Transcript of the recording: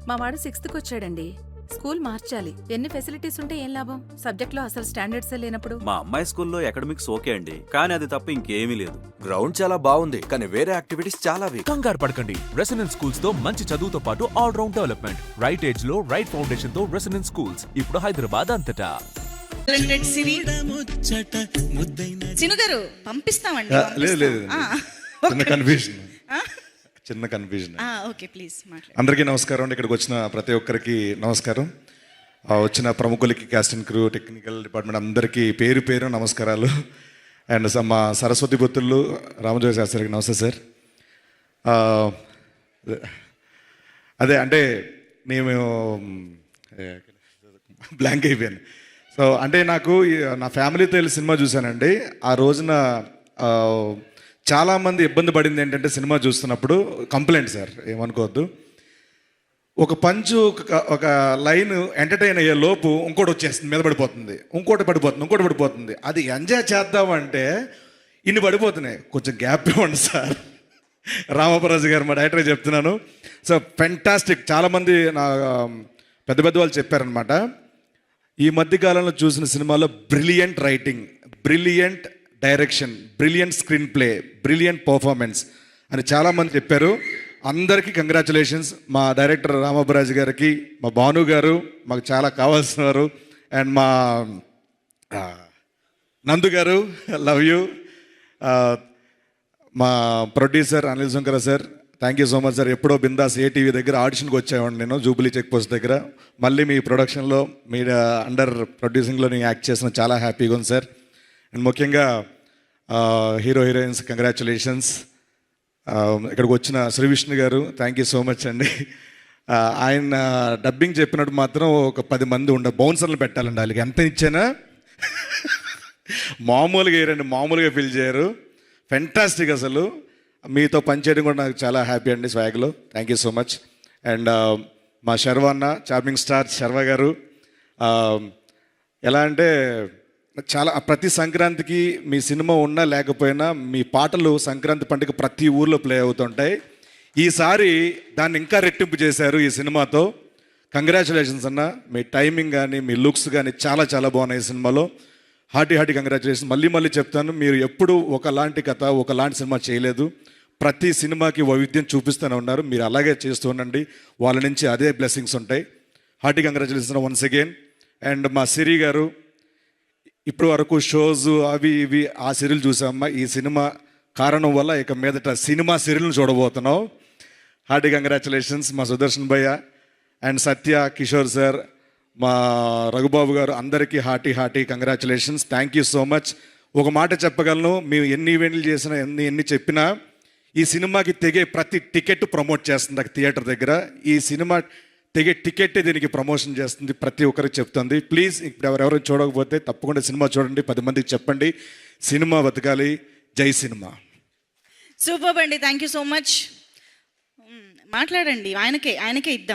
మా వాడు 6th వచ్చాడండి. స్కూల్ మార్చాలి. ఎన్ని ఫెసిలిటీస్ ఉంటే ఏం లాభం? సబ్జెక్ట్లో అసలు స్టాండర్డ్స్ లేనప్పుడు. మా అమ్మాయి స్కూల్లో అకాడమిక్స్ ఓకే అండి, కానీ అది తప్ప ఇంకేమీ లేదు. గ్రౌండ్ చాలా బాగుంది, కానీ వేరే యాక్టివిటీస్ చాలా వీక్. కంగారు పడకండి. రెసిడెన్స్ స్కూల్స్ తో మంచి చదువుతో పాటు all round development. Right age లో రైట్ ఫౌండేషన్ తో రెసిడెన్స్ స్కూల్స్ ఇప్పుడు హైదరాబాద్ అంతటా. సిను గారు పంపిస్తామండి. లేదు లేదు, చిన్న కన్ఫ్యూజన్. ఓకే, ప్లీజ్ మాట్లాడండి. అందరికీ నమస్కారం అండి. ఇక్కడికి వచ్చిన ప్రతి ఒక్కరికి నమస్కారం. వచ్చిన ప్రముఖులకి, cast and crew, technical department అందరికీ పేరు పేరు నమస్కారాలు. అండ్ మా సరస్వతి పుత్రులు రామజోగి శాస్త్రికి నమస్తే సార్. అదే అంటే నేను బ్లాంక్ అయిపోయాను. సో అంటే నాకు నా ఫ్యామిలీతో వెళ్ళి సినిమా చూశానండి. ఆ రోజున చాలామంది ఇబ్బంది పడింది ఏంటంటే, సినిమా చూస్తున్నప్పుడు కంప్లైంట్ సార్, ఏమనుకోవద్దు, ఒక పంచు ఒక లైన్ ఎంటర్టైన్ అయ్యే లోపు ఇంకోటి వచ్చేస్తుంది, మీద పడిపోతుంది, ఇంకోటి పడిపోతుంది. అది ఎంజాయ్ చేద్దామంటే ఇన్ని పడిపోతున్నాయి. కొంచెం గ్యాప్ ఇవ్వండి సార్. రామపరాజు గారు, మా డైరెక్టర్ చెప్తున్నాను. So fantastic. చాలామంది నా పెద్ద వాళ్ళు చెప్పారనమాట, ఈ మధ్యకాలంలో చూసిన సినిమాలో brilliant writing, brilliant direction, brilliant screen play, brilliant performance అని చాలామంది చెప్పారు. అందరికీ కంగ్రాచులేషన్స్. మా డైరెక్టర్ రామపరాజు గారికి, మా భాను గారు మాకు చాలా కావాల్సిన వారు, అండ్ మా నందు గారు, లవ్ యూ. మా producer Anil Shankara sir, thank you so much sir. ఎప్పుడో బిందాస్ ఏటీవీ దగ్గర ఆడిషన్కి వచ్చేవాడిని నేను, జూబ్లీ చెక్ పోస్ట్ దగ్గర. మళ్ళీ మీ ప్రొడక్షన్లో, మీ అండర్ ప్రొడ్యూసింగ్లో నేను యాక్ట్ చేసిన చాలా హ్యాపీగా ఉంది సార్. అండ్ ముఖ్యంగా హీరో హీరోయిన్స్ కంగ్రాచులేషన్స్. ఇక్కడికి వచ్చిన శ్రీ విష్ణు గారు, థ్యాంక్ యూ సో మచ్ అండి. ఆయన డబ్బింగ్ చెప్పినట్టు మాత్రం ఒక 10 మంది బౌన్సర్లు పెట్టాలండి. వాళ్ళకి ఎంత ఇచ్చానా మామూలుగా వేయరండి, మామూలుగా ఫీల్ చేయరు. ఫెంటాస్టిక్. అసలు మీతో పనిచేయడం కూడా నాకు చాలా హ్యాపీ అండి. స్వాగ్లో thank you so much. And మా శర్వ అన్న, చార్మింగ్ స్టార్ శర్వ గారు, ఎలా అంటే చాలా ప్రతి సంక్రాంతికి మీ సినిమా ఉన్నా లేకపోయినా మీ పాటలు సంక్రాంతి పండుగ ప్రతి ఊర్లో ప్లే అవుతుంటాయి. ఈసారి దాన్ని ఇంకా రెట్టింపు చేశారు ఈ సినిమాతో. కంగ్రాచులేషన్స్ అన్న. మీ టైమింగ్ కానీ, మీ లుక్స్ కానీ చాలా చాలా బాగున్నాయి ఈ సినిమాలో. Hearty congratulations. మళ్ళీ చెప్తాను, మీరు ఎప్పుడు ఒకలాంటి కథ, ఒకలాంటి సినిమా చేయలేదు. ప్రతి సినిమాకి వైవిధ్యం చూపిస్తూనే ఉన్నారు. మీరు అలాగే చేస్తూ ఉండండి, వాళ్ళ నుంచి అదే బ్లెస్సింగ్స్ ఉంటాయి. Hearty congratulations once again. And మా సిరి గారు, ఇప్పటి వరకు షోస్ అవి ఇవి ఆ సీరియల్ చూసామమ్మా. ఈ సినిమా కారణం వల్ల ఇక మీదట సినిమా సీరియల్ని చూడబోతున్నాం. Hearty congratulations. మా సుదర్శన్ భయ్య అండ్ సత్య, కిషోర్ సార్, మా రఘుబాబు గారు, అందరికీ hearty congratulations. Thank you so much. ఒక మాట చెప్పగలను, మేము ఎన్ని ఈవెంట్లు చేసినా, ఎన్ని చెప్పినా, ఈ సినిమాకి తెగే ప్రతి టికెట్ ప్రమోట్ చేస్తుంది అక్కడ థియేటర్ దగ్గర. ఈ సినిమా తెగే టికెట్టే దీనికి ప్రమోషన్ చేస్తుంది, ప్రతి ఒక్కరికి చెప్తుంది. ప్లీజ్ ఇప్పుడు ఎవరెవరు చూడకపోతే తప్పకుండా సినిమా చూడండి, 10 మందికి చెప్పండి. సినిమా బతకాలి. జై సినిమా. సూపర్ అండి, థ్యాంక్ యూ సో మచ్. మాట్లాడండి, ఆయనకే ఇద్దాం.